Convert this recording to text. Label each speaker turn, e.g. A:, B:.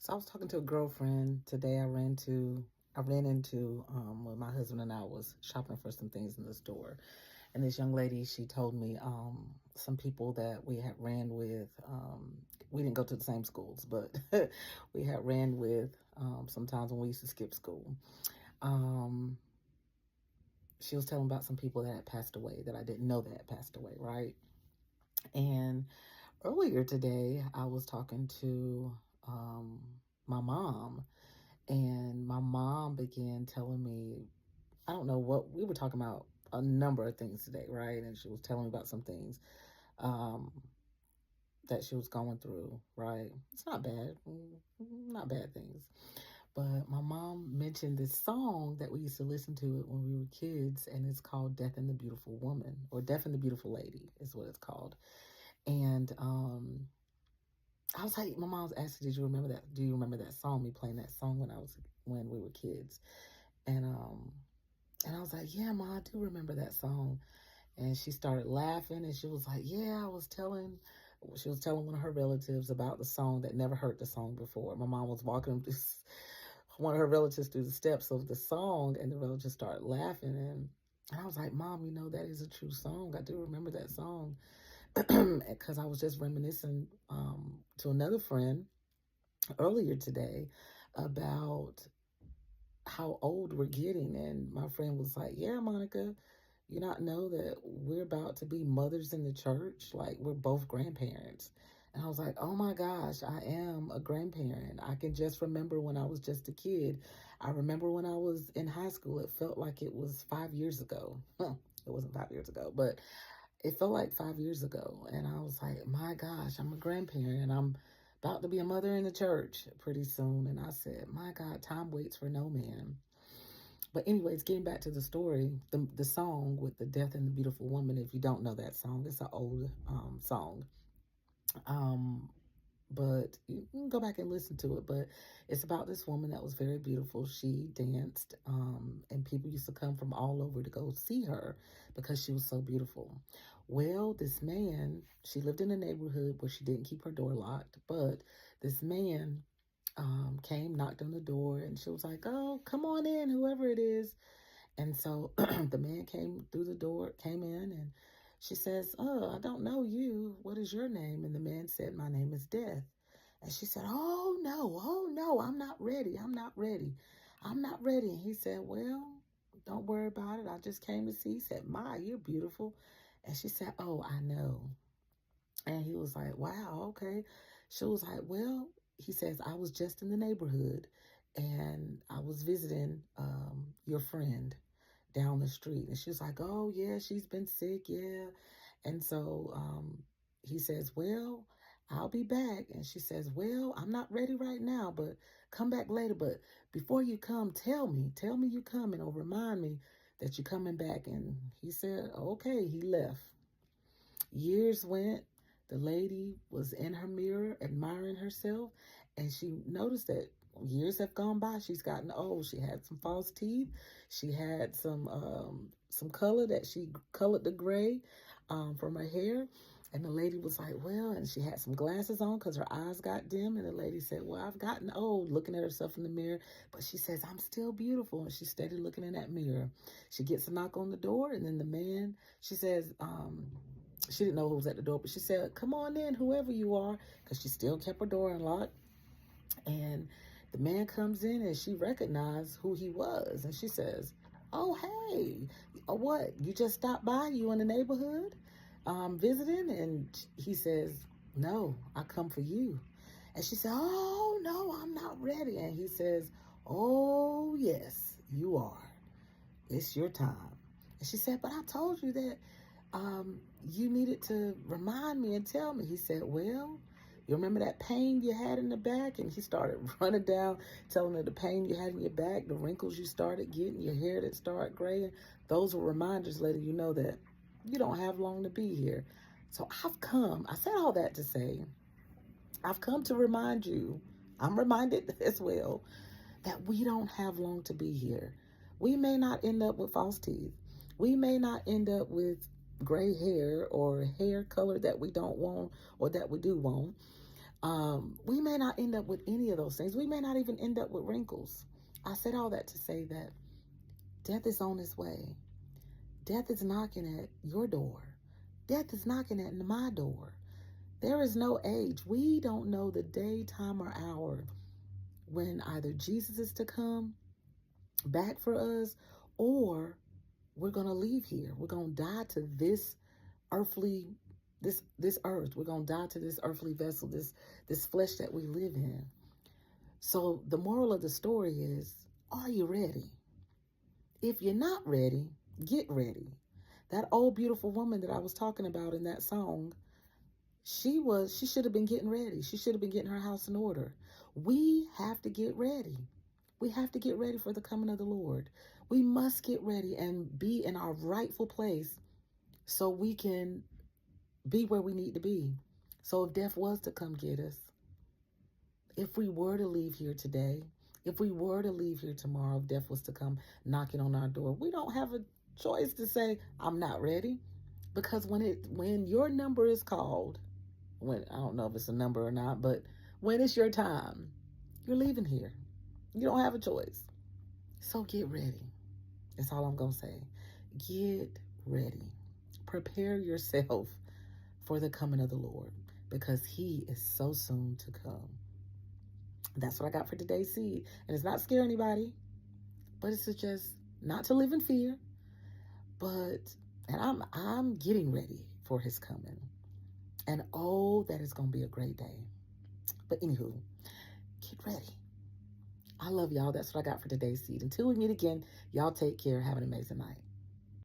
A: So I was talking to a girlfriend today. I ran into when my husband and I was shopping for some things in the store, and this young lady, she told me some people that we had ran with. We didn't go to the same schools, but we had ran with sometimes when we used to skip school. Um, she was telling about some people that had passed away that I didn't know that had passed away, right? And earlier today, I was talking to my mom. And my mom began telling me, I don't know what we were talking about, a number of things today, right? And she was telling me about some things um, that she was going through, right? It's not bad, not bad things. But my mom mentioned this song that we used to listen to it when we were kids, and it's called Death and the Beautiful Woman, or Death and the Beautiful Lady is what it's called. And I was like, my mom was asking, did you remember that? Do you remember that song? Me playing that song when we were kids. And I was like, yeah, Ma, I do remember that song. And she started laughing and she was like, yeah, she was telling one of her relatives about the song that never heard the song before. My mom was walking one of her relatives through the steps of the song, and the relatives started laughing. And I was like, Mom, that is a true song. I do remember that song. Because I was just reminiscing to another friend earlier today about how old we're getting. And my friend was like, yeah, Monica, you not know that we're about to be mothers in the church? Like, we're both grandparents. And I was like, oh my gosh, I am a grandparent. I can just remember when I was just a kid. I remember when I was in high school, it felt like it was 5 years ago. It wasn't 5 years ago, but it felt like 5 years ago. And I was like, my gosh, I'm a grandparent and I'm about to be a mother in the church pretty soon. And I said, my God, time waits for no man. But anyways, getting back to the story, the song with the Death and the Beautiful Woman, if you don't know that song, it's an old song. Um, but you can go back and listen to it. But it's about this woman that was very beautiful. She danced, and people used to come from all over to go see her because she was so beautiful. Well, this man, she lived in a neighborhood where she didn't keep her door locked, but this man came, knocked on the door, and she was like, "Oh, come on in, whoever it is." And so the man came through the door, came in, and she says, "Oh, I don't know you. What is your name?" And the man said, "My name is Death." And she said, oh no, I'm not ready. I'm not ready. I'm not ready." And he said, "Well, don't worry about it. I just came to see." He said, "My, you're beautiful." And she said, "Oh, I know." And he was like, "Wow, okay." She was like, "Well," he says, "I was just in the neighborhood and I was visiting your friend down the street." And she was like, "Oh, yeah, she's been sick, yeah." And so he says, "Well, I'll be back." And she says, "Well, I'm not ready right now, but come back later. But before you come, tell me you coming, or remind me that you're coming back." And he said, "Okay." He left. Years went. The lady was in her mirror admiring herself, and she noticed that years have gone by. She's gotten old. She had some false teeth. She had some color that she colored the gray from her hair. And the lady was like, "Well," and she had some glasses on because her eyes got dim. And the lady said, "Well, I've gotten old," looking at herself in the mirror. But she says, "I'm still beautiful." And she steady looking in that mirror. She gets a knock on the door, and then the man, she says, she didn't know who was at the door, but she said, "Come on in, whoever you are," because she still kept her door unlocked. And the man comes in and she recognized who he was. And she says, "Oh, hey, what? You just stopped by? You in the neighborhood visiting?" And he says, "No, I come for you." And she said, "Oh, no, I'm not ready." And he says, "Oh, yes, you are. It's your time." And she said, "But I told you that you needed to remind me and tell me." He said, "Well, you remember that pain you had in the back?" And he started running down, telling her the pain you had in your back, the wrinkles you started getting, your hair that started graying. Those were reminders letting you know that you don't have long to be here. So I said all that to say, I've come to remind you, I'm reminded as well, that we don't have long to be here. We may not end up with false teeth. We may not end up with gray hair or hair color that we don't want or that we do want. We may not end up with any of those things. We may not even end up with wrinkles. I said all that to say that death is on its way. Death is knocking at your door. Death is knocking at my door. There is no age. We don't know the day, time, or hour when either Jesus is to come back for us, or we're going to leave here. We're going to die to this earthly, this earth. We're going to die to this earthly vessel, this flesh that we live in. So the moral of the story is, are you ready? If you're not ready, get ready. That old beautiful woman that I was talking about in that song, she should have been getting ready. She should have been getting her house in order. We have to get ready. We have to get ready for the coming of the Lord. We must get ready and be in our rightful place so we can be where we need to be. So if death was to come get us, if we were to leave here today, if we were to leave here tomorrow, if death was to come knocking on our door, we don't have a choice to say, I'm not ready. Because when your number is called, when I don't know if it's a number or not, but when it's your time, you're leaving here. You don't have a choice. So get ready. That's all I'm going to say. Get ready. Prepare yourself for the coming of the Lord, because he is so soon to come. That's what I got for today's seed. And it's not scare anybody, but it's just not to live in fear. And I'm getting ready for his coming. And oh, that is going to be a great day. But anywho, get ready. I love y'all. That's what I got for today's seed. Until we meet again, y'all take care. Have an amazing night.